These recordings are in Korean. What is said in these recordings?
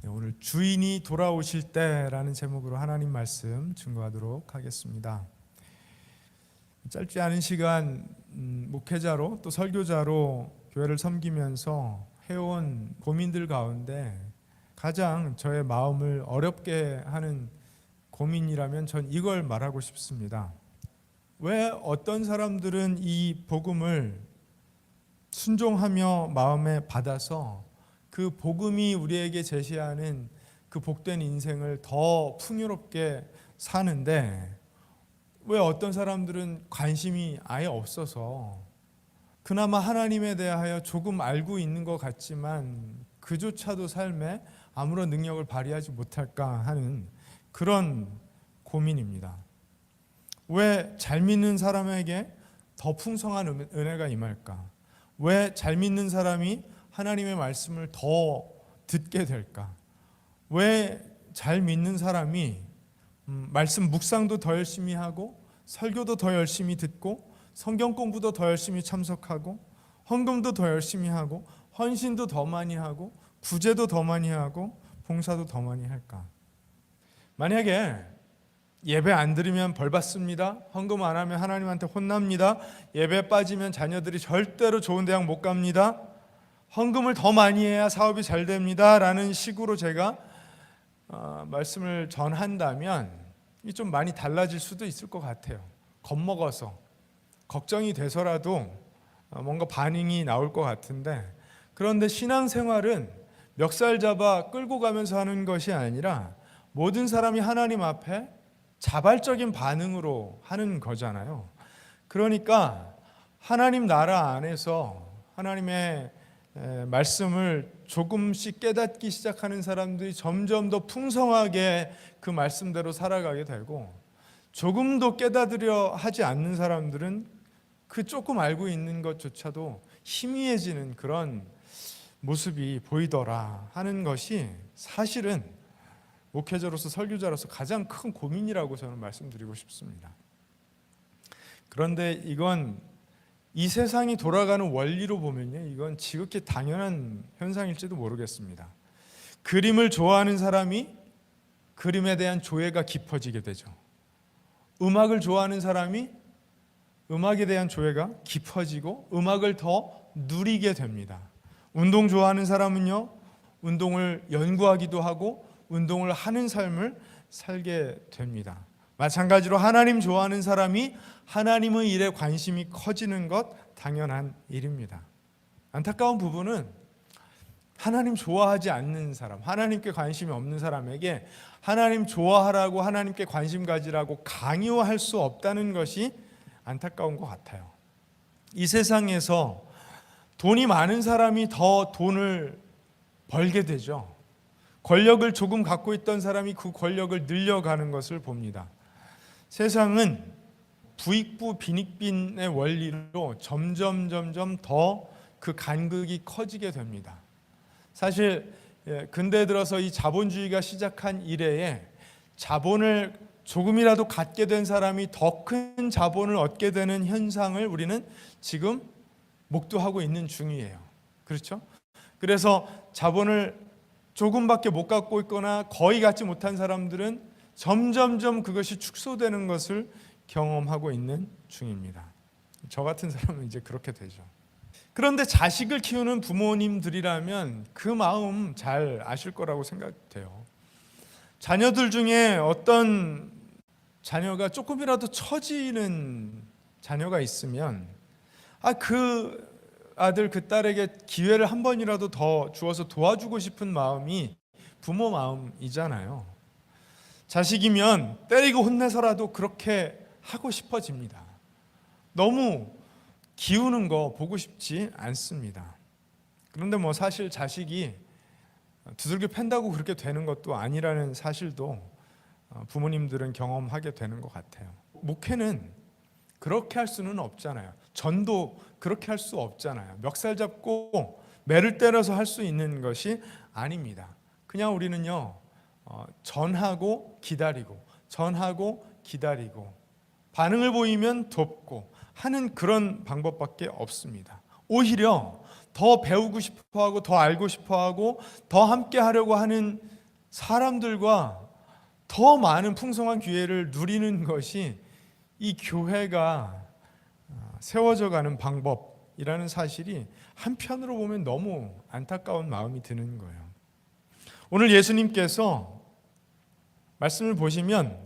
오늘 주인이 돌아오실 때라는 제목으로 하나님 말씀 증거하도록 하겠습니다. 짧지 않은 시간 목회자로 또 설교자로 교회를 섬기면서 해온 고민들 가운데 가장 저의 마음을 어렵게 하는 고민이라면 전 이걸 말하고 싶습니다. 왜 어떤 사람들은 이 복음을 순종하며 마음에 받아서 그 복음이 우리에게 제시하는 그 복된 인생을 더 풍요롭게 사는데 왜 어떤 사람들은 관심이 아예 없어서 그나마 하나님에 대하여 조금 알고 있는 것 같지만 그조차도 삶에 아무런 능력을 발휘하지 못할까 하는 그런 고민입니다. 왜 잘 믿는 사람에게 더 풍성한 은혜가 임할까? 왜 잘 믿는 사람이 하나님의 말씀을 더 듣게 될까? 왜 잘 믿는 사람이 말씀 묵상도 더 열심히 하고 설교도 더 열심히 듣고 성경 공부도 더 열심히 참석하고 헌금도 더 열심히 하고 헌신도 더 많이 하고 구제도 더 많이 하고 봉사도 더 많이 할까? 만약에 예배 안 드리면 벌 받습니다. 헌금 안 하면 하나님한테 혼납니다. 예배 빠지면 자녀들이 절대로 좋은 대학 못 갑니다. 헌금을 더 많이 해야 사업이 잘 됩니다. 라는 식으로 제가 말씀을 전한다면 좀 많이 달라질 수도 있을 것 같아요. 겁먹어서 걱정이 돼서라도 뭔가 반응이 나올 것 같은데, 그런데 신앙생활은 멱살 잡아 끌고 가면서 하는 것이 아니라 모든 사람이 하나님 앞에 자발적인 반응으로 하는 거잖아요. 그러니까 하나님 나라 안에서 하나님의 말씀을 조금씩 깨닫기 시작하는 사람들이 점점 더 풍성하게 그 말씀대로 살아가게 되고, 조금 더 깨닫으려 하지 않는 사람들은 그 조금 알고 있는 것조차도 희미해지는 그런 모습이 보이더라 하는 것이 사실은 목회자로서 설교자로서 가장 큰 고민이라고 저는 말씀드리고 싶습니다. 그런데 이건 이 세상이 돌아가는 원리로 보면요, 이건 지극히 당연한 현상일지도 모르겠습니다. 그림을 좋아하는 사람이 그림에 대한 조예가 깊어지게 되죠. 음악을 좋아하는 사람이 음악에 대한 조예가 깊어지고 음악을 더 누리게 됩니다. 운동 좋아하는 사람은요, 운동을 연구하기도 하고 운동을 하는 삶을 살게 됩니다. 마찬가지로 하나님 좋아하는 사람이 하나님의 일에 관심이 커지는 것 당연한 일입니다. 안타까운 부분은 하나님 좋아하지 않는 사람, 하나님께 관심이 없는 사람에게 하나님 좋아하라고 하나님께 관심 가지라고 강요할 수 없다는 것이 안타까운 것 같아요. 이 세상에서 돈이 많은 사람이 더 돈을 벌게 되죠. 권력을 조금 갖고 있던 사람이 그 권력을 늘려가는 것을 봅니다. 세상은 부익부 빈익빈의 원리로 점점 더 그 간극이 커지게 됩니다. 사실 근대에 들어서 이 자본주의가 시작한 이래에 자본을 조금이라도 갖게 된 사람이 더 큰 자본을 얻게 되는 현상을 우리는 지금 목도하고 있는 중이에요. 그렇죠? 그래서 자본을 조금밖에 못 갖고 있거나 거의 갖지 못한 사람들은 점점 그것이 축소되는 것을 경험하고 있는 중입니다. 저 같은 사람은 이제 그렇게 되죠. 그런데 자식을 키우는 부모님들이라면 그 마음 잘 아실 거라고 생각돼요. 자녀들 중에 어떤 자녀가 조금이라도 처지는 자녀가 있으면 그 아들 그 딸에게 기회를 한 번이라도 더 주어서 도와주고 싶은 마음이 부모 마음이잖아요. 자식이면 때리고 혼내서라도 그렇게 하고 싶어집니다. 너무 기우는 거 보고 싶지 않습니다. 그런데 사실 자식이 두들겨 팬다고 그렇게 되는 것도 아니라는 사실도 부모님들은 경험하게 되는 것 같아요. 목회는 그렇게 할 수는 없잖아요. 전도 그렇게 할 수 없잖아요. 멱살 잡고 매를 때려서 할 수 있는 것이 아닙니다. 그냥 우리는요, 전하고 기다리고 반응을 보이면 돕고 하는 그런 방법밖에 없습니다. 오히려 더 배우고 싶어하고 더 알고 싶어하고 더 함께 하려고 하는 사람들과 더 많은 풍성한 기회를 누리는 것이 이 교회가 세워져 가는 방법이라는 사실이 한편으로 보면 너무 안타까운 마음이 드는 거예요. 오늘 예수님께서 말씀을 보시면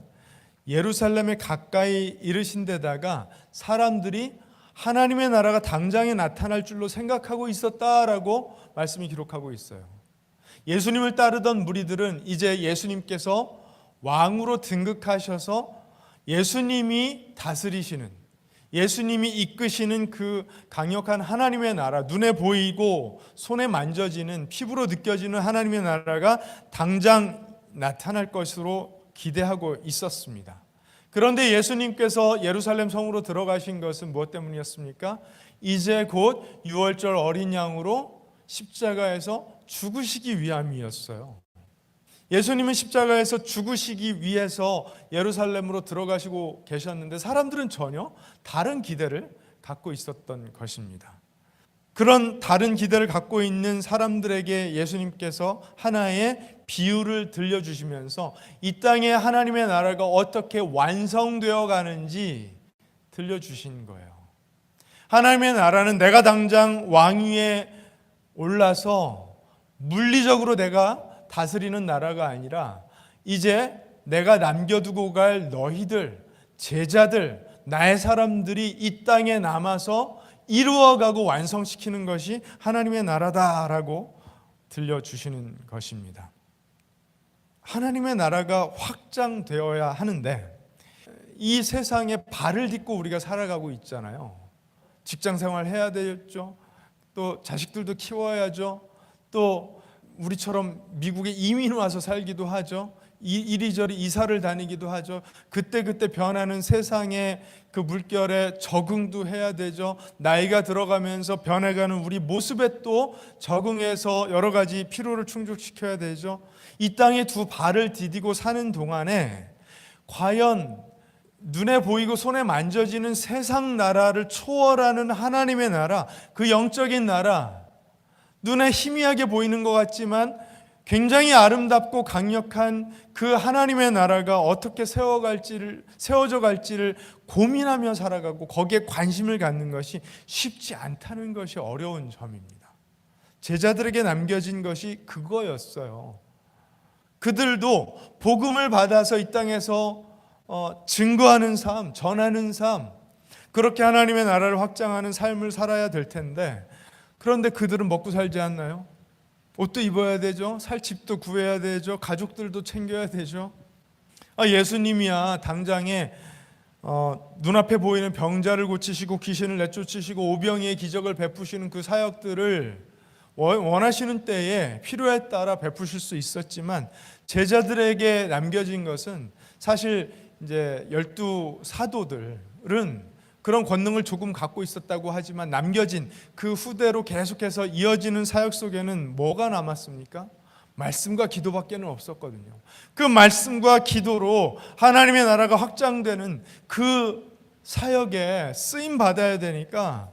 예루살렘에 가까이 이르신 데다가 사람들이 하나님의 나라가 당장에 나타날 줄로 생각하고 있었다라고 말씀이 기록하고 있어요. 예수님을 따르던 무리들은 이제 예수님께서 왕으로 등극하셔서 예수님이 다스리시는, 예수님이 이끄시는 그 강력한 하나님의 나라, 눈에 보이고 손에 만져지는, 피부로 느껴지는 하나님의 나라가 당장 나타날 것으로 기대하고 있었습니다. 그런데 예수님께서 예루살렘 성으로 들어가신 것은 무엇 때문이었습니까? 이제 곧 유월절 어린 양으로 십자가에서 죽으시기 위함이었어요. 예수님은 십자가에서 죽으시기 위해서 예루살렘으로 들어가시고 계셨는데 사람들은 전혀 다른 기대를 갖고 있었던 것입니다. 그런 다른 기대를 갖고 있는 사람들에게 예수님께서 하나의 비유를 들려주시면서 이 땅에 하나님의 나라가 어떻게 완성되어 가는지 들려주신 거예요. 하나님의 나라는 내가 당장 왕위에 올라서 물리적으로 내가 다스리는 나라가 아니라 이제 내가 남겨두고 갈 너희들, 제자들, 나의 사람들이 이 땅에 남아서 이루어가고 완성시키는 것이 하나님의 나라다라고 들려주시는 것입니다. 하나님의 나라가 확장되어야 하는데 이 세상에 발을 딛고 우리가 살아가고 있잖아요. 직장생활 해야 되겠죠. 또 자식들도 키워야죠. 또 우리처럼 미국에 이민 와서 살기도 하죠. 이리저리 이사를 다니기도 하죠. 그때그때 변하는 세상의 그 물결에 적응도 해야 되죠. 나이가 들어가면서 변해가는 우리 모습에 또 적응해서 여러 가지 필요를 충족시켜야 되죠. 이 땅에 두 발을 디디고 사는 동안에 과연 눈에 보이고 손에 만져지는 세상 나라를 초월하는 하나님의 나라, 그 영적인 나라, 눈에 희미하게 보이는 것 같지만 굉장히 아름답고 강력한 그 하나님의 나라가 어떻게 세워져 갈지를 고민하며 살아가고 거기에 관심을 갖는 것이 쉽지 않다는 것이 어려운 점입니다. 제자들에게 남겨진 것이 그거였어요. 그들도 복음을 받아서 이 땅에서 증거하는 삶, 전하는 삶, 그렇게 하나님의 나라를 확장하는 삶을 살아야 될 텐데 그런데 그들은 먹고 살지 않나요? 옷도 입어야 되죠. 살 집도 구해야 되죠. 가족들도 챙겨야 되죠. 예수님이야 당장에 눈앞에 보이는 병자를 고치시고 귀신을 내쫓으시고 오병이의 기적을 베푸시는 그 사역들을 원하시는 때에 필요에 따라 베푸실 수 있었지만 제자들에게 남겨진 것은 사실 이제 12 사도들은 그런 권능을 조금 갖고 있었다고 하지만 남겨진 그 후대로 계속해서 이어지는 사역 속에는 뭐가 남았습니까? 말씀과 기도밖에는 없었거든요. 그 말씀과 기도로 하나님의 나라가 확장되는 그 사역에 쓰임 받아야 되니까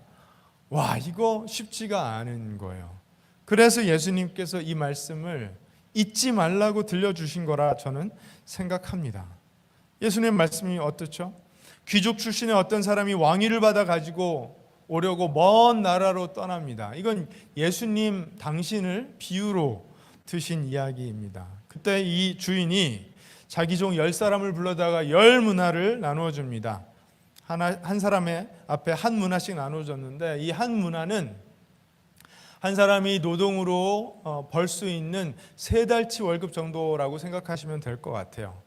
이거 쉽지가 않은 거예요. 그래서 예수님께서 이 말씀을 잊지 말라고 들려주신 거라 저는 생각합니다. 예수님 말씀이 어떻죠? 귀족 출신의 어떤 사람이 왕위를 받아 가지고 오려고 먼 나라로 떠납니다. 이건 예수님 당신을 비유로 드신 이야기입니다. 그때 이 주인이 자기 종 10사람을 불러다가 10문화를 나누어 줍니다. 한 사람의 앞에 한 문화씩 나누어졌는데 이 한 문화는 한 사람이 노동으로 벌 수 있는 3달치 월급 정도라고 생각하시면 될 것 같아요.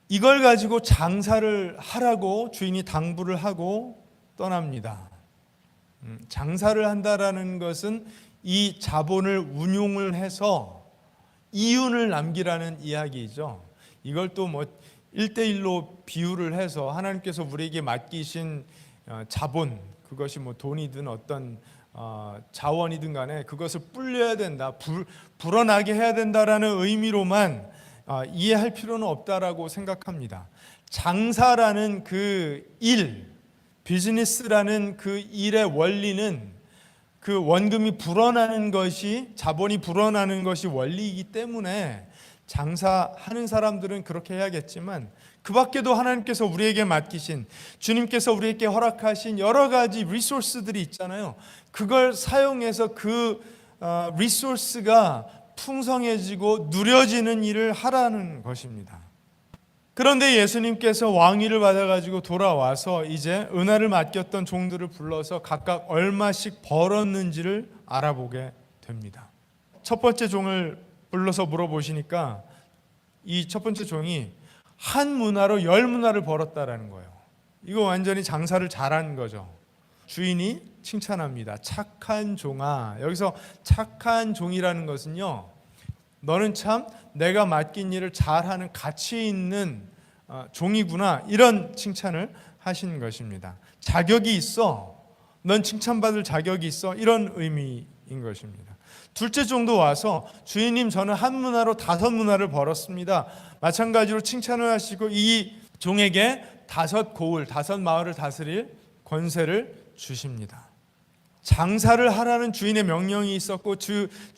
이걸 가지고 장사를 하라고 주인이 당부를 하고 떠납니다. 장사를 한다라는 것은 이 자본을 운용을 해서 이윤을 남기라는 이야기죠. 이걸 또 1대1로 비유를 해서 하나님께서 우리에게 맡기신 자본, 그것이 돈이든 어떤 자원이든 간에 그것을 불려야 된다, 불어나게 해야 된다라는 의미로만 이해할 필요는 없다라고 생각합니다. 장사라는 그 일, 비즈니스라는 그 일의 원리는 그 원금이 불어나는 것이, 자본이 불어나는 것이 원리이기 때문에 장사하는 사람들은 그렇게 해야겠지만, 그 밖에도 하나님께서 우리에게 맡기신, 주님께서 우리에게 허락하신 여러 가지 리소스들이 있잖아요. 그걸 사용해서 그 리소스가 풍성해지고 누려지는 일을 하라는 것입니다. 그런데 예수님께서 왕위를 받아가지고 돌아와서 이제 은혜를 맡겼던 종들을 불러서 각각 얼마씩 벌었는지를 알아보게 됩니다. 첫 번째 종을 불러서 물어보시니까 이 첫 번째 종이 한 문화로 10문화를 벌었다라는 거예요. 이거 완전히 장사를 잘한 거죠. 주인이 칭찬합니다. 착한 종아. 여기서 착한 종이라는 것은요, 너는 참 내가 맡긴 일을 잘하는 가치 있는 종이구나, 이런 칭찬을 하신 것입니다. 자격이 있어, 넌 칭찬받을 자격이 있어, 이런 의미인 것입니다. 둘째 종도 와서 주인님, 저는 한 문화로 5문화를 벌었습니다. 마찬가지로 칭찬을 하시고 이 종에게 5고을, 5마을을 다스릴 권세를 주십니다. 장사를 하라는 주인의 명령이 있었고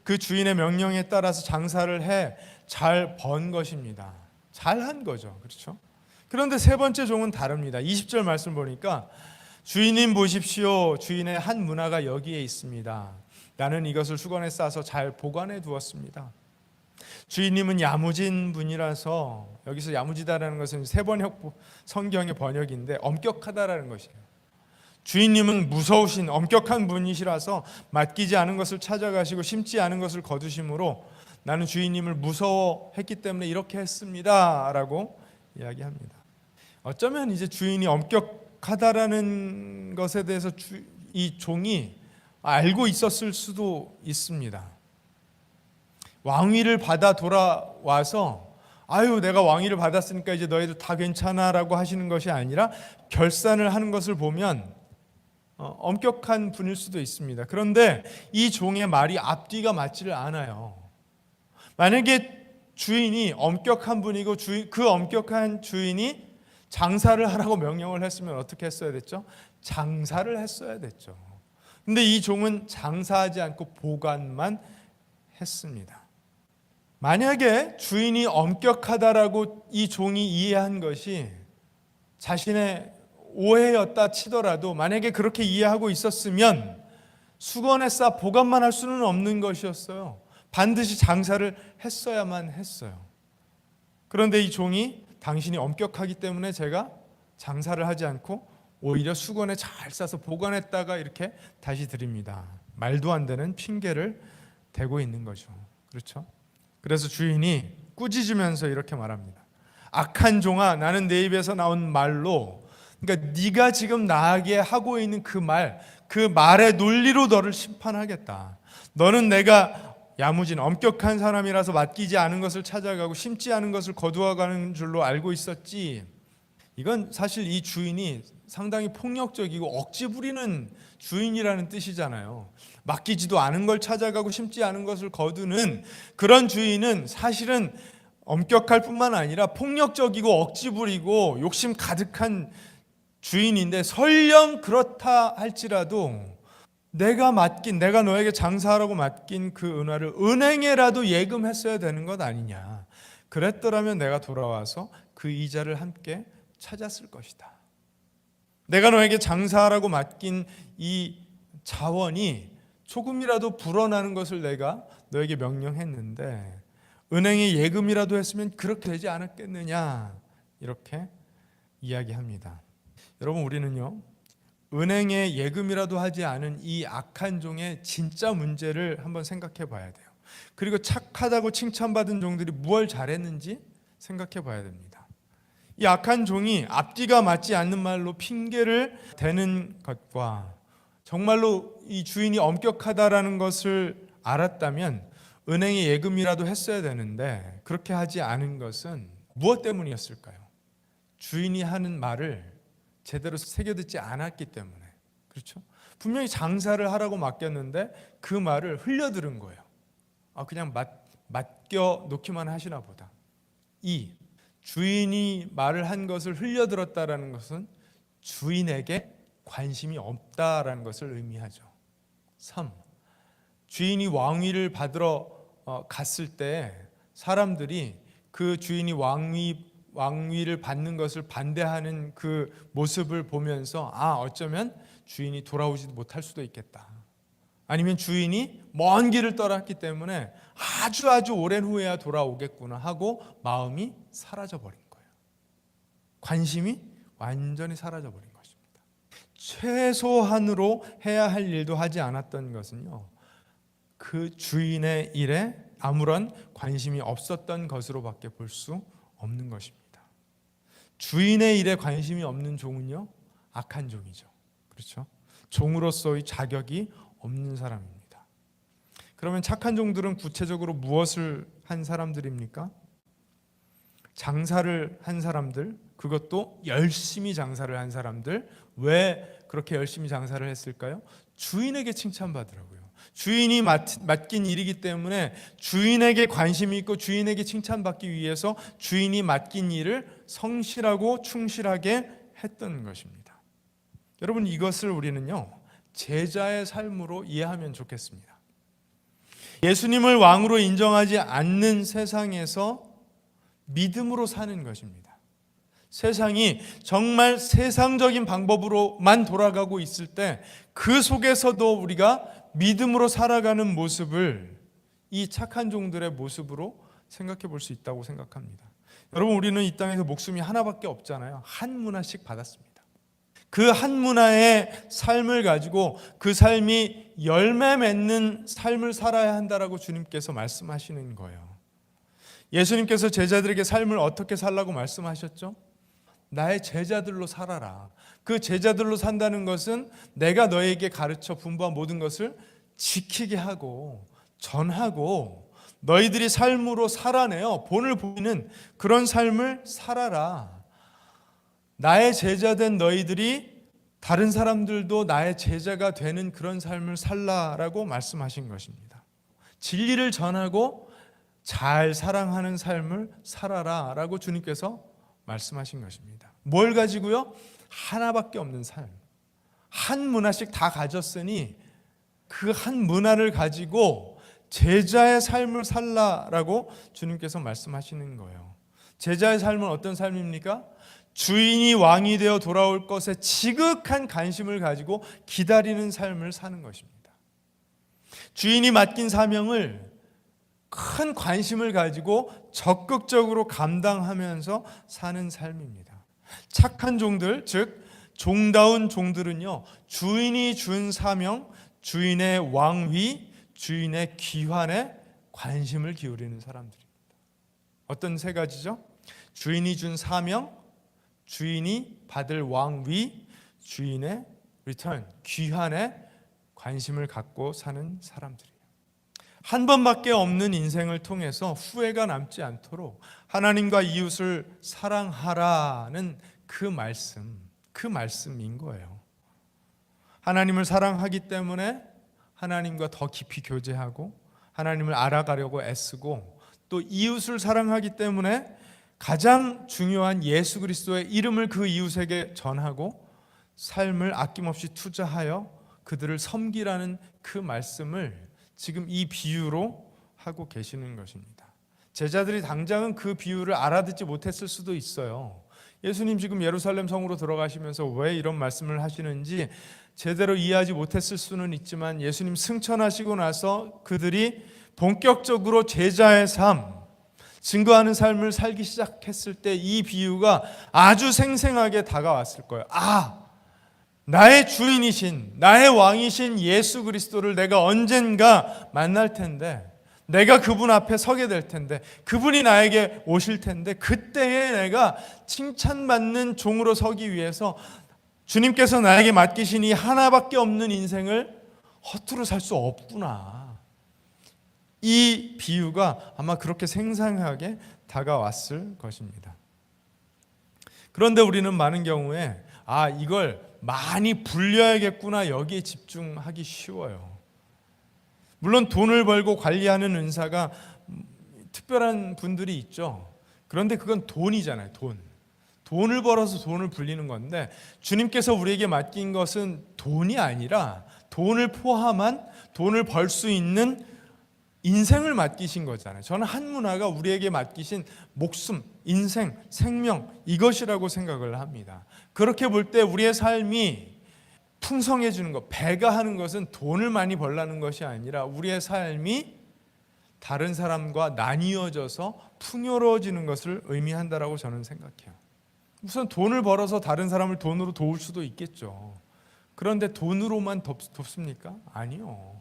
그 주인의 명령에 따라서 장사를 해 잘 번 것입니다. 잘한 거죠. 그렇죠? 그런데 세 번째 종은 다릅니다. 20절 말씀 보니까 주인님 보십시오. 주인의 한 문화가 여기에 있습니다. 나는 이것을 수건에 싸서 잘 보관해 두었습니다. 주인님은 야무진 분이라서, 여기서 야무지다라는 것은 세 번역 성경의 번역인데 엄격하다라는 것이에요. 주인님은 무서우신 엄격한 분이시라서 맡기지 않은 것을 찾아가시고 심지 않은 것을 거두심으로 나는 주인님을 무서워했기 때문에 이렇게 했습니다 라고 이야기합니다. 어쩌면 이제 주인이 엄격하다라는 것에 대해서 이 종이 알고 있었을 수도 있습니다. 왕위를 받아 돌아와서 아유, 내가 왕위를 받았으니까 이제 너희들 다 괜찮아 라고 하시는 것이 아니라 결산을 하는 것을 보면 엄격한 분일 수도 있습니다. 그런데 이 종의 말이 앞뒤가 맞지를 않아요. 만약에 주인이 엄격한 분이고 그 엄격한 주인이 장사를 하라고 명령을 했으면 어떻게 했어야 됐죠? 장사를 했어야 됐죠. 근데 이 종은 장사하지 않고 보관만 했습니다. 만약에 주인이 엄격하다라고 이 종이 이해한 것이 자신의 오해였다 치더라도, 만약에 그렇게 이해하고 있었으면 수건에 싸 보관만 할 수는 없는 것이었어요. 반드시 장사를 했어야만 했어요. 그런데 이 종이 당신이 엄격하기 때문에 제가 장사를 하지 않고 오히려 수건에 잘 싸서 보관했다가 이렇게 다시 드립니다. 말도 안 되는 핑계를 대고 있는 거죠. 그렇죠? 그래서 주인이 꾸짖으면서 이렇게 말합니다. 악한 종아, 나는 내 입에서 나온 말로, 그러니까 네가 지금 나에게 하고 있는 그 말의 논리로 너를 심판하겠다. 너는 내가 야무진 엄격한 사람이라서 맡기지 않은 것을 찾아가고 심지 않은 것을 거두어가는 줄로 알고 있었지. 이건 사실 이 주인이 상당히 폭력적이고 억지 부리는 주인이라는 뜻이잖아요. 맡기지도 않은 걸 찾아가고 심지 않은 것을 거두는 그런 주인은 사실은 엄격할 뿐만 아니라 폭력적이고 억지 부리고 욕심 가득한 주인인데, 설령 그렇다 할지라도 내가 너에게 장사하라고 맡긴 그 은화를 은행에라도 예금했어야 되는 것 아니냐. 그랬더라면 내가 돌아와서 그 이자를 함께 찾았을 것이다. 내가 너에게 장사하라고 맡긴 이 자원이 조금이라도 불어나는 것을 내가 너에게 명령했는데 은행에 예금이라도 했으면 그렇게 되지 않았겠느냐, 이렇게 이야기합니다. 여러분, 우리는요, 은행에 예금이라도 하지 않은 이 악한 종의 진짜 문제를 한번 생각해 봐야 돼요. 그리고 착하다고 칭찬받은 종들이 무엇을 잘했는지 생각해 봐야 됩니다. 이 악한 종이 앞뒤가 맞지 않는 말로 핑계를 대는 것과 정말로 이 주인이 엄격하다라는 것을 알았다면 은행에 예금이라도 했어야 되는데 그렇게 하지 않은 것은 무엇 때문이었을까요? 주인이 하는 말을 제대로 새겨듣지 않았기 때문에. 그렇죠? 분명히 장사를 하라고 맡겼는데 그 말을 흘려들은 거예요. 그냥 맡겨 놓기만 하시나 보다. 주인이 말을 한 것을 흘려들었다라는 것은 주인에게 관심이 없다라는 것을 의미하죠. 3. 주인이 왕위를 받으러 갔을 때 사람들이 그 주인이 왕위를 받는 것을 반대하는 그 모습을 보면서 어쩌면 주인이 돌아오지 못할 수도 있겠다. 아니면 주인이 먼 길을 떠났기 때문에 아주 오랜 후에야 돌아오겠구나 하고 마음이 사라져버린 거예요. 관심이 완전히 사라져버린 것입니다. 최소한으로 해야 할 일도 하지 않았던 것은요, 그 주인의 일에 아무런 관심이 없었던 것으로밖에 볼 수 없는 것입니다. 주인의 일에 관심이 없는 종은요, 악한 종이죠. 그렇죠? 종으로서의 자격이 없는 사람입니다. 그러면 착한 종들은 구체적으로 무엇을 한 사람들입니까? 장사를 한 사람들, 그것도 열심히 장사를 한 사람들. 왜 그렇게 열심히 장사를 했을까요? 주인에게 칭찬받으라고요. 주인이 맡긴 일이기 때문에 주인에게 관심이 있고 주인에게 칭찬받기 위해서 주인이 맡긴 일을 성실하고 충실하게 했던 것입니다. 여러분, 이것을 우리는요, 제자의 삶으로 이해하면 좋겠습니다. 예수님을 왕으로 인정하지 않는 세상에서 믿음으로 사는 것입니다. 세상이 정말 세상적인 방법으로만 돌아가고 있을 때 그 속에서도 우리가 믿음으로 살아가는 모습을 이 착한 종들의 모습으로 생각해 볼 수 있다고 생각합니다. 여러분, 우리는 이 땅에서 목숨이 하나밖에 없잖아요. 한 문화씩 받았습니다. 그 한 문화의 삶을 가지고 그 삶이 열매 맺는 삶을 살아야 한다라고 주님께서 말씀하시는 거예요. 예수님께서 제자들에게 삶을 어떻게 살라고 말씀하셨죠? 나의 제자들로 살아라. 그 제자들로 산다는 것은 내가 너에게 가르쳐 분부한 모든 것을 지키게 하고 전하고 너희들이 삶으로 살아내어 본을 보이는 그런 삶을 살아라. 나의 제자된 너희들이 다른 사람들도 나의 제자가 되는 그런 삶을 살라라고 말씀하신 것입니다. 진리를 전하고 잘 사랑하는 삶을 살아라라고 주님께서 말씀하신 것입니다. 뭘 가지고요? 하나밖에 없는 삶. 한 문화씩 다 가졌으니 그 한 문화를 가지고 제자의 삶을 살라라고 주님께서 말씀하시는 거예요. 제자의 삶은 어떤 삶입니까? 주인이 왕이 되어 돌아올 것에 지극한 관심을 가지고 기다리는 삶을 사는 것입니다. 주인이 맡긴 사명을 큰 관심을 가지고 적극적으로 감당하면서 사는 삶입니다. 착한 종들, 즉 종다운 종들은요, 주인이 준 사명, 주인의 왕위, 주인의 귀환에 관심을 기울이는 사람들입니다. 어떤 세 가지죠? 주인이 준 사명, 주인이 받을 왕위, 주인의 리턴, 귀환에 관심을 갖고 사는 사람들이에요. 한 번밖에 없는 인생을 통해서 후회가 남지 않도록 하나님과 이웃을 사랑하라는 그 말씀인 거예요. 하나님을 사랑하기 때문에 하나님과 더 깊이 교제하고 하나님을 알아가려고 애쓰고 또 이웃을 사랑하기 때문에 가장 중요한 예수 그리스도의 이름을 그 이웃에게 전하고 삶을 아낌없이 투자하여 그들을 섬기라는 그 말씀을 지금 이 비유로 하고 계시는 것입니다. 제자들이 당장은 그 비유를 알아듣지 못했을 수도 있어요. 예수님 지금 예루살렘 성으로 들어가시면서 왜 이런 말씀을 하시는지 제대로 이해하지 못했을 수는 있지만 예수님 승천하시고 나서 그들이 본격적으로 제자의 삶, 증거하는 삶을 살기 시작했을 때 이 비유가 아주 생생하게 다가왔을 거예요. 나의 주인이신, 나의 왕이신 예수 그리스도를 내가 언젠가 만날 텐데, 내가 그분 앞에 서게 될 텐데, 그분이 나에게 오실 텐데, 그때에 내가 칭찬받는 종으로 서기 위해서 주님께서 나에게 맡기신 이 하나밖에 없는 인생을 허투루 살 수 없구나. 이 비유가 아마 그렇게 생생하게 다가왔을 것입니다. 그런데 우리는 많은 경우에 이걸 많이 불려야겠구나, 여기에 집중하기 쉬워요. 물론 돈을 벌고 관리하는 은사가 특별한 분들이 있죠. 그런데 그건 돈이잖아요. 돈을 벌어서 돈을 불리는 건데 주님께서 우리에게 맡긴 것은 돈이 아니라 돈을 포함한 돈을 벌 수 있는 인생을 맡기신 거잖아요. 저는 한 문화가 우리에게 맡기신 목숨, 인생, 생명 이것이라고 생각을 합니다. 그렇게 볼 때 우리의 삶이 풍성해지는 것, 배가 하는 것은 돈을 많이 벌라는 것이 아니라 우리의 삶이 다른 사람과 나뉘어져서 풍요로워지는 것을 의미한다라고 저는 생각해요. 우선 돈을 벌어서 다른 사람을 돈으로 도울 수도 있겠죠. 그런데 돈으로만 돕습니까? 아니요.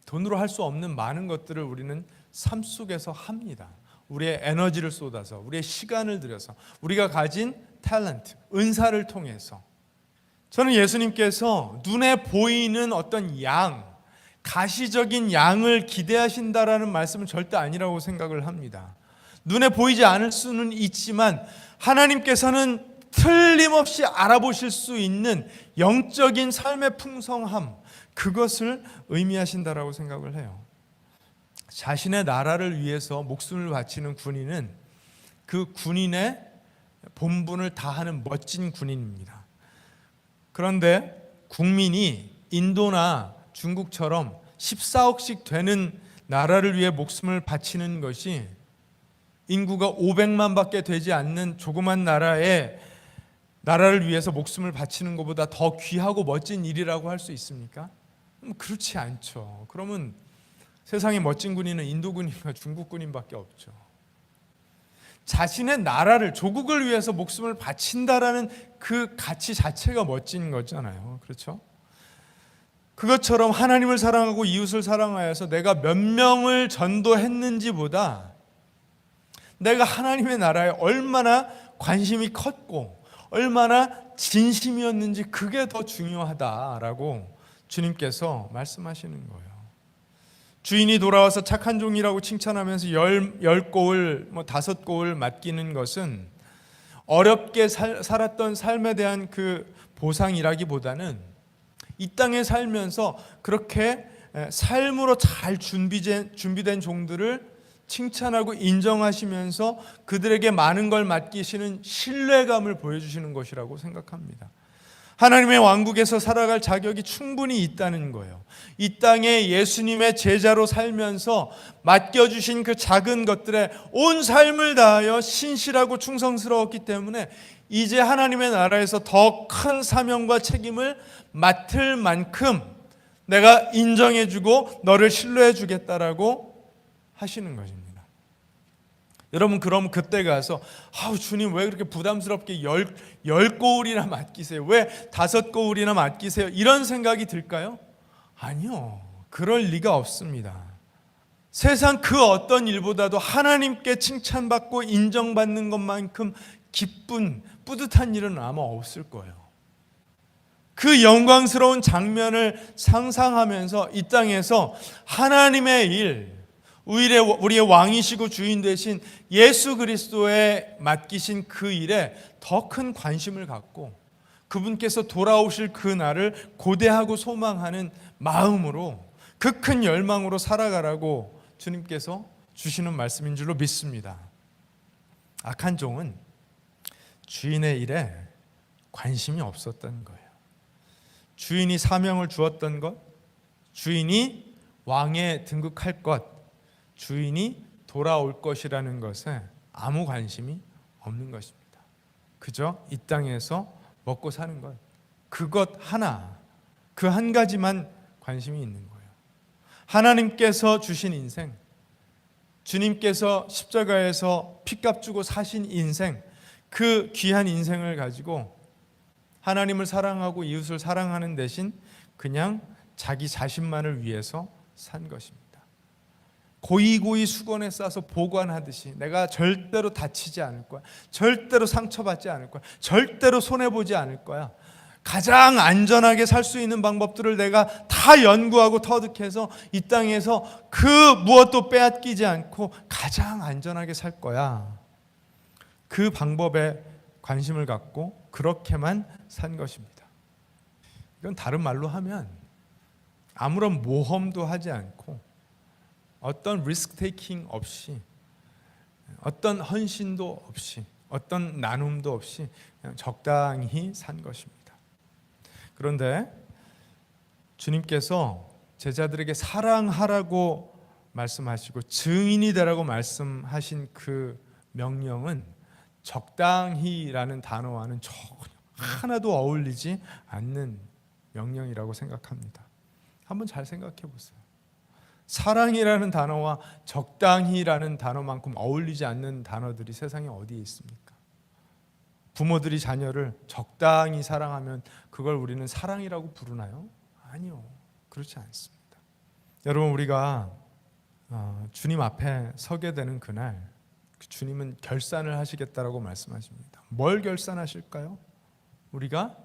돈으로 할 수 없는 많은 것들을 우리는 삶 속에서 합니다. 우리의 에너지를 쏟아서, 우리의 시간을 들여서, 우리가 가진 탤런트, 은사를 통해서. 저는 예수님께서 눈에 보이는 어떤 양, 가시적인 양을 기대하신다라는 말씀은 절대 아니라고 생각을 합니다. 눈에 보이지 않을 수는 있지만 하나님께서는 틀림없이 알아보실 수 있는 영적인 삶의 풍성함, 그것을 의미하신다라고 생각을 해요. 자신의 나라를 위해서 목숨을 바치는 군인은 그 군인의 본분을 다하는 멋진 군인입니다. 그런데 국민이 인도나 중국처럼 14억씩 되는 나라를 위해 목숨을 바치는 것이 인구가 500만밖에 되지 않는 조그만 나라를 위해서 목숨을 바치는 것보다 더 귀하고 멋진 일이라고 할 수 있습니까? 그렇지 않죠. 그러면 세상에 멋진 군인은 인도 군인과 중국 군인밖에 없죠. 자신의 나라를, 조국을 위해서 목숨을 바친다라는 그 가치 자체가 멋진 거잖아요. 그렇죠? 그것처럼 하나님을 사랑하고 이웃을 사랑하여서 내가 몇 명을 전도했는지보다 내가 하나님의 나라에 얼마나 관심이 컸고 얼마나 진심이었는지 그게 더 중요하다라고 주님께서 말씀하시는 거예요. 주인이 돌아와서 착한 종이라고 칭찬하면서 10고을, 5고을 맡기는 것은 어렵게 살았던 삶에 대한 그 보상이라기보다는 이 땅에 살면서 그렇게 삶으로 잘 준비된 종들을 칭찬하고 인정하시면서 그들에게 많은 걸 맡기시는 신뢰감을 보여주시는 것이라고 생각합니다. 하나님의 왕국에서 살아갈 자격이 충분히 있다는 거예요. 이 땅에 예수님의 제자로 살면서 맡겨주신 그 작은 것들에 온 삶을 다하여 신실하고 충성스러웠기 때문에 이제 하나님의 나라에서 더 큰 사명과 책임을 맡을 만큼 내가 인정해주고 너를 신뢰해주겠다라고 하시는 것입니다. 여러분, 그럼 그때 가서 주님 왜 그렇게 부담스럽게 10고울이나 맡기세요? 왜 5고울이나 맡기세요? 이런 생각이 들까요? 아니요. 그럴 리가 없습니다. 세상 그 어떤 일보다도 하나님께 칭찬받고 인정받는 것만큼 기쁜, 뿌듯한 일은 아마 없을 거예요. 그 영광스러운 장면을 상상하면서 이 땅에서 하나님의 일, 우리의 왕이시고 주인 되신 예수 그리스도에 맡기신 그 일에 더 큰 관심을 갖고 그분께서 돌아오실 그 날을 고대하고 소망하는 마음으로 그 큰 열망으로 살아가라고 주님께서 주시는 말씀인 줄로 믿습니다. 악한 종은 주인의 일에 관심이 없었던 거예요. 주인이 사명을 주었던 것, 주인이 왕에 등극할 것, 주인이 돌아올 것이라는 것에 아무 관심이 없는 것입니다. 그저 이 땅에서 먹고 사는 것, 그것 하나, 그 한 가지만 관심이 있는 거예요. 하나님께서 주신 인생, 주님께서 십자가에서 피값 주고 사신 인생, 그 귀한 인생을 가지고 하나님을 사랑하고 이웃을 사랑하는 대신 그냥 자기 자신만을 위해서 산 것입니다. 고이고이 수건에 싸서 보관하듯이 내가 절대로 다치지 않을 거야. 절대로 상처받지 않을 거야. 절대로 손해보지 않을 거야. 가장 안전하게 살 수 있는 방법들을 내가 다 연구하고 터득해서 이 땅에서 그 무엇도 빼앗기지 않고 가장 안전하게 살 거야. 그 방법에 관심을 갖고 그렇게만 산 것입니다. 이건 다른 말로 하면 아무런 모험도 하지 않고 어떤 리스크 테이킹 없이, 어떤 헌신도 없이, 어떤 나눔도 없이 그냥 적당히 산 것입니다. 그런데 주님께서 제자들에게 사랑하라고 말씀하시고 증인이 되라고 말씀하신 그 명령은 적당히라는 단어와는 전혀 하나도 어울리지 않는 명령이라고 생각합니다. 한번 잘 생각해 보세요. 사랑이라는 단어와 적당히라는 단어만큼 어울리지 않는 단어들이 세상에 어디에 있습니까? 부모들이 자녀를 적당히 사랑하면 그걸 우리는 사랑이라고 부르나요? 아니요, 그렇지 않습니다. 여러분, 우리가 주님 앞에 서게 되는 그날 주님은 결산을 하시겠다라고 말씀하십니다. 뭘 결산하실까요? 우리가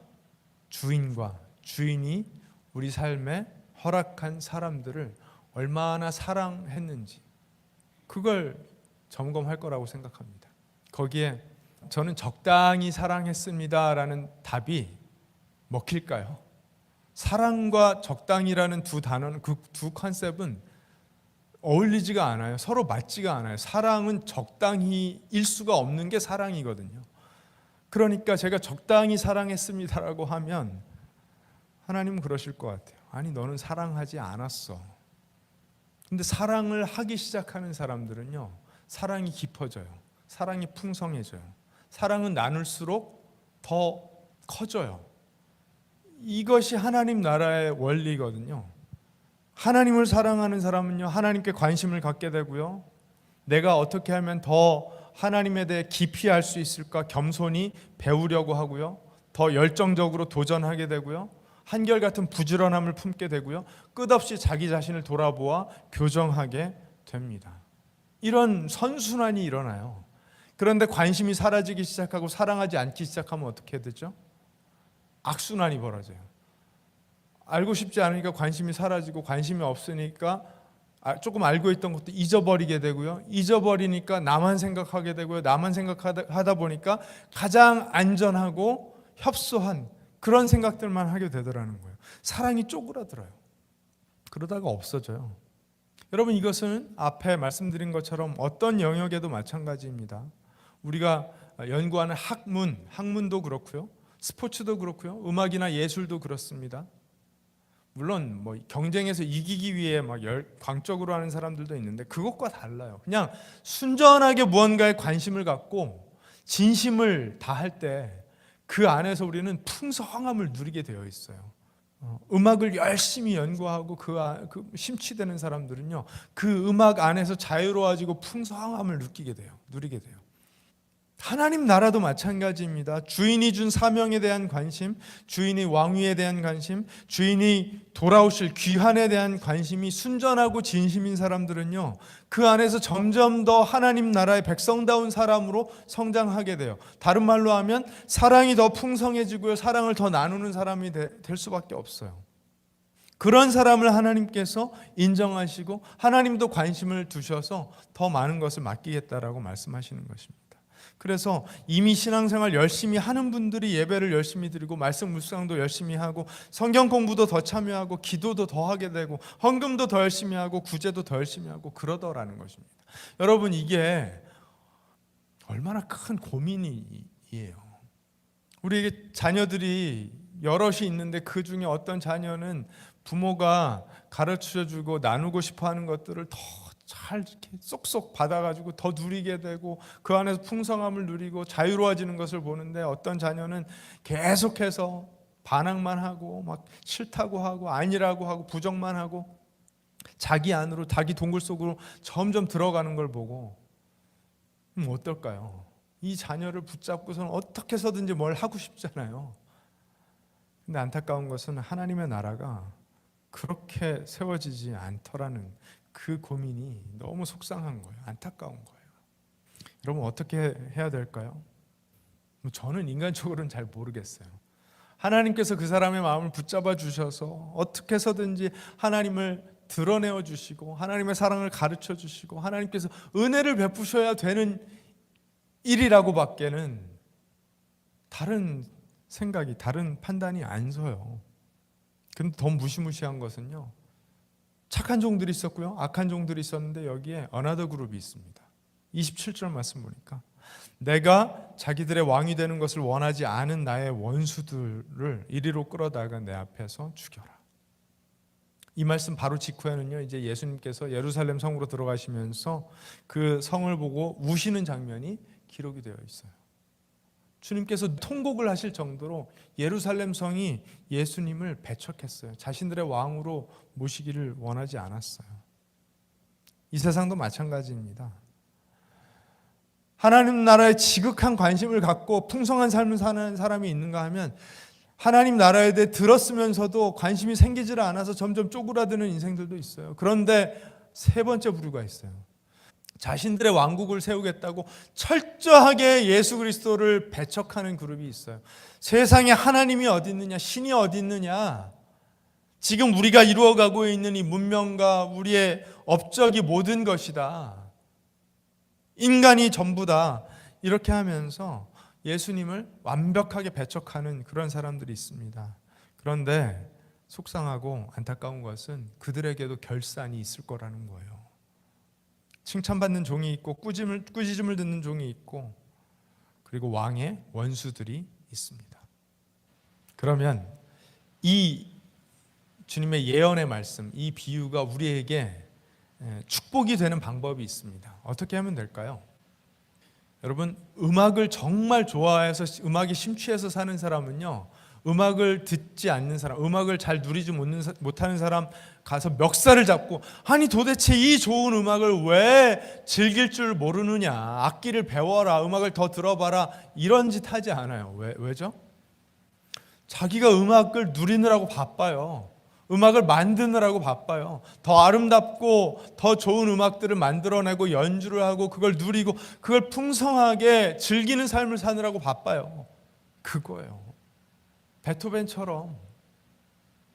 주인과 주인이 우리 삶에 허락한 사람들을 얼마나 사랑했는지 그걸 점검할 거라고 생각합니다. 거기에 저는 적당히 사랑했습니다라는 답이 먹힐까요? 사랑과 적당이라는 두 단어는, 그 두 컨셉은 어울리지가 않아요. 서로 맞지가 않아요. 사랑은 적당히일 수가 없는 게 사랑이거든요. 그러니까 제가 적당히 사랑했습니다라고 하면 하나님은 그러실 것 같아요. 아니, 너는 사랑하지 않았어. 근데 사랑을 하기 시작하는 사람들은요, 사랑이 깊어져요. 사랑이 풍성해져요. 사랑은 나눌수록 더 커져요. 이것이 하나님 나라의 원리거든요. 하나님을 사랑하는 사람은요, 하나님께 관심을 갖게 되고요, 내가 어떻게 하면 더 하나님에 대해 깊이 알 수 있을까 겸손히 배우려고 하고요, 더 열정적으로 도전하게 되고요, 한결같은 부지런함을 품게 되고요, 끝없이 자기 자신을 돌아보아 교정하게 됩니다. 이런 선순환이 일어나요. 그런데 관심이 사라지기 시작하고 사랑하지 않기 시작하면 어떻게 되죠? 악순환이 벌어져요. 알고 싶지 않으니까 관심이 사라지고, 관심이 없으니까 조금 알고 있던 것도 잊어버리게 되고요, 잊어버리니까 나만 생각하게 되고요, 나만 생각하다 보니까 가장 안전하고 협소한 그런 생각들만 하게 되더라는 거예요. 사랑이 쪼그라들어요. 그러다가 없어져요. 여러분, 이것은 앞에 말씀드린 것처럼 어떤 영역에도 마찬가지입니다. 우리가 연구하는 학문도 그렇고요, 스포츠도 그렇고요, 음악이나 예술도 그렇습니다. 물론 경쟁에서 이기기 위해 광적으로 하는 사람들도 있는데 그것과 달라요. 그냥 순전하게 무언가에 관심을 갖고 진심을 다할 때 그 안에서 우리는 풍성함을 누리게 되어 있어요. 음악을 열심히 연구하고 그 심취되는 사람들은요, 그 음악 안에서 자유로워지고 풍성함을 누리게 돼요. 하나님 나라도 마찬가지입니다. 주인이 준 사명에 대한 관심, 주인이 왕위에 대한 관심, 주인이 돌아오실 귀환에 대한 관심이 순전하고 진심인 사람들은요, 그 안에서 점점 더 하나님 나라의 백성다운 사람으로 성장하게 돼요. 다른 말로 하면 사랑이 더 풍성해지고요, 사랑을 더 나누는 사람이 될 수밖에 없어요. 그런 사람을 하나님께서 인정하시고 하나님도 관심을 두셔서 더 많은 것을 맡기겠다라고 말씀하시는 것입니다. 그래서 이미 신앙생활 열심히 하는 분들이 예배를 열심히 드리고 말씀 묵상도 열심히 하고 성경 공부도 더 참여하고 기도도 더 하게 되고 헌금도 더 열심히 하고 구제도 더 열심히 하고 그러더라는 것입니다. 여러분, 이게 얼마나 큰 고민이에요. 우리에게 자녀들이 여럿이 있는데 그 중에 어떤 자녀는 부모가 가르쳐주고 나누고 싶어하는 것들을 더 잘 쏙쏙 받아가지고 더 누리게 되고 그 안에서 풍성함을 누리고 자유로워지는 것을 보는데, 어떤 자녀는 계속해서 반항만 하고 막 싫다고 하고 아니라고 하고 부정만 하고 자기 안으로, 자기 동굴 속으로 점점 들어가는 걸 보고 어떨까요? 이 자녀를 붙잡고서는 어떻게 해서든지 뭘 하고 싶잖아요. 근데 안타까운 것은 하나님의 나라가 그렇게 세워지지 않더라는 그 고민이 너무 속상한 거예요. 안타까운 거예요. 여러분, 어떻게 해야 될까요? 저는 인간적으로는 잘 모르겠어요. 하나님께서 그 사람의 마음을 붙잡아 주셔서 어떻게 해서든지 하나님을 드러내어 주시고 하나님의 사랑을 가르쳐 주시고 하나님께서 은혜를 베푸셔야 되는 일이라고 밖에는 다른 생각이, 다른 판단이 안 서요. 근데 더 무시무시한 것은요, 착한 종들이 있었고요, 악한 종들이 있었는데 여기에 어나더 그룹이 있습니다. 27절 말씀 보니까 내가 자기들의 왕이 되는 것을 원하지 않은 나의 원수들을 이리로 끌어다가 내 앞에서 죽여라. 이 말씀 바로 직후에는요, 이제 예수님께서 예루살렘 성으로 들어가시면서 그 성을 보고 우시는 장면이 기록이 되어 있어요. 주님께서 통곡을 하실 정도로 예루살렘 성이 예수님을 배척했어요. 자신들의 왕으로 모시기를 원하지 않았어요. 이 세상도 마찬가지입니다. 하나님 나라에 지극한 관심을 갖고 풍성한 삶을 사는 사람이 있는가 하면 하나님 나라에 대해 들었으면서도 관심이 생기질 않아서 점점 쪼그라드는 인생들도 있어요. 그런데 세 번째 부류가 있어요. 자신들의 왕국을 세우겠다고 철저하게 예수 그리스도를 배척하는 그룹이 있어요. 세상에 하나님이 어디 있느냐, 신이 어디 있느냐, 지금 우리가 이루어가고 있는 이 문명과 우리의 업적이 모든 것이다, 인간이 전부다, 이렇게 하면서 예수님을 완벽하게 배척하는 그런 사람들이 있습니다. 그런데 속상하고 안타까운 것은 그들에게도 결산이 있을 거라는 거예요. 칭찬받는 종이 있고 꾸짖음을 듣는 종이 있고, 그리고 왕의 원수들이 있습니다. 그러면 이 주님의 예언의 말씀, 이 비유가 우리에게 축복이 되는 방법이 있습니다. 어떻게 하면 될까요? 여러분, 음악을 정말 좋아해서 음악에 심취해서 사는 사람은요, 음악을 듣지 않는 사람, 음악을 잘 누리지 못하는 사람 가서 멱살을 잡고, 아니 도대체 이 좋은 음악을 왜 즐길 줄 모르느냐, 악기를 배워라, 음악을 더 들어봐라, 이런 짓 하지 않아요. 왜죠? 자기가 음악을 누리느라고 바빠요. 음악을 만드느라고 바빠요. 더 아름답고 더 좋은 음악들을 만들어내고 연주를 하고 그걸 누리고 그걸 풍성하게 즐기는 삶을 사느라고 바빠요. 그거예요. 베토벤처럼,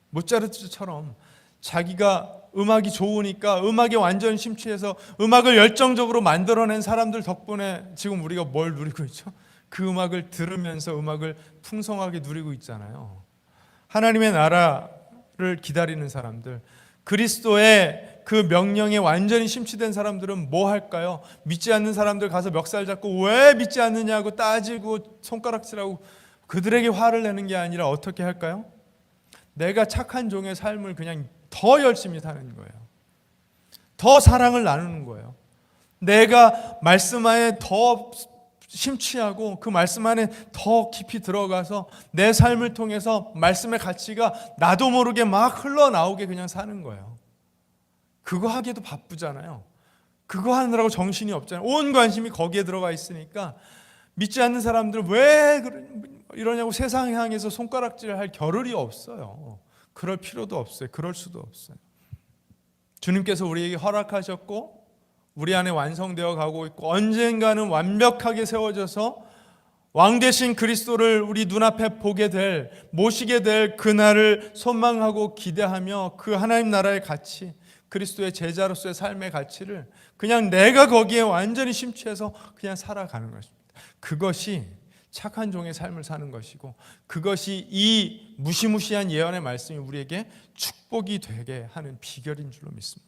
모차르트처럼 자기가 음악이 좋으니까 음악에 완전 심취해서 음악을 열정적으로 만들어낸 사람들 덕분에 지금 우리가 뭘 누리고 있죠? 그 음악을 들으면서 음악을 풍성하게 누리고 있잖아요. 하나님의 나라를 기다리는 사람들, 그리스도의 그 명령에 완전히 심취된 사람들은 뭐 할까요? 믿지 않는 사람들 가서 멱살 잡고 왜 믿지 않느냐고 따지고 손가락질하고 그들에게 화를 내는 게 아니라 어떻게 할까요? 내가 착한 종의 삶을 그냥 더 열심히 사는 거예요. 더 사랑을 나누는 거예요. 내가 말씀 안에 더 심취하고 그 말씀 안에 더 깊이 들어가서 내 삶을 통해서 말씀의 가치가 나도 모르게 막 흘러나오게 그냥 사는 거예요. 그거 하기에도 바쁘잖아요. 그거 하느라고 정신이 없잖아요. 온 관심이 거기에 들어가 있으니까 믿지 않는 사람들 왜 이러냐고 세상 향해서 손가락질할 겨를이 없어요. 그럴 필요도 없어요. 그럴 수도 없어요. 주님께서 우리에게 허락하셨고 우리 안에 완성되어 가고 있고 언젠가는 완벽하게 세워져서 왕 대신 그리스도를 우리 눈앞에 보게 될, 모시게 될 그날을 소망하고 기대하며 그 하나님 나라의 가치, 그리스도의 제자로서의 삶의 가치를 그냥 내가 거기에 완전히 심취해서 그냥 살아가는 것입니다. 그것이 착한 종의 삶을 사는 것이고 그것이 이 무시무시한 예언의 말씀이 우리에게 축복이 되게 하는 비결인 줄로 믿습니다.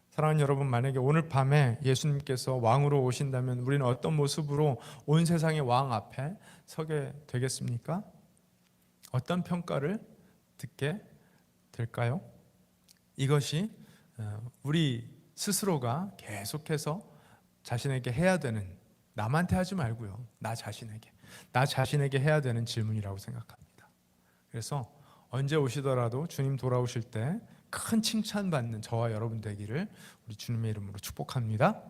사랑하는 여러분, 만약에 오늘 밤에 예수님께서 왕으로 오신다면 우리는 어떤 모습으로 온 세상의 왕 앞에 서게 되겠습니까? 어떤 평가를 듣게 될까요? 이것이 우리 스스로가 계속해서 자신에게 해야 되는, 남한테 하지 말고요, 나 자신에게 해야 되는 질문이라고 생각합니다. 그래서 언제 오시더라도 주님 돌아오실 때 큰 칭찬받는 저와 여러분 되기를 우리 주님의 이름으로 축복합니다.